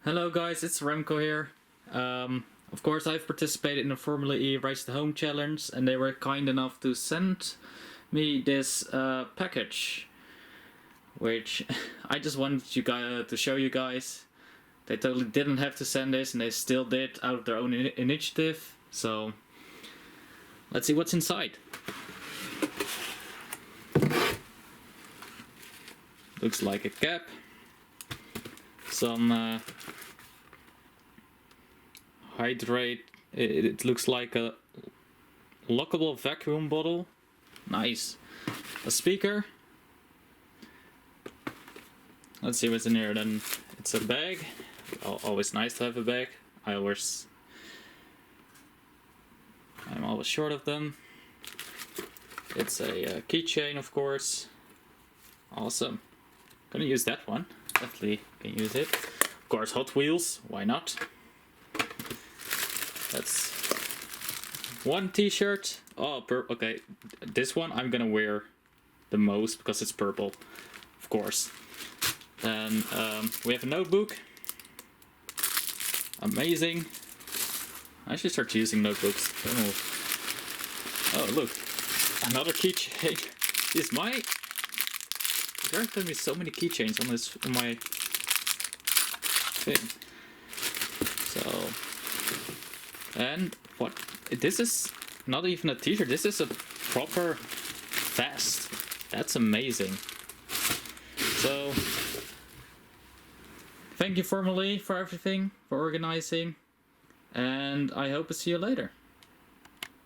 Hello guys, it's Remco here. Of course I've participated in the Formula E Race to Home challenge and they were kind enough to send me this package, which I just wanted you guys to show you guys. They totally didn't have to send this and they still did out of their own initiative, so let's see what's inside. Looks like a cap, some hydrate. It looks like a lockable vacuum bottle. Nice. A speaker. Let's see what's in here. Then it's a bag. Always nice to have a bag. I'm always short of them. It's a keychain, of course. Awesome. Gonna use that one. Definitely can use it. Of course, Hot Wheels. Why not? That's one t-shirt. Oh, okay. This one I'm gonna wear the most because it's purple, of course. Then we have a notebook. Amazing. I should start using notebooks. Oh, look. Another keychain. Is my... There's gonna be so many keychains on my thing. So, and what? This is not even a t-shirt. This is a proper vest. That's amazing. So, thank you Formula E for everything, for organizing, and I hope to see you later.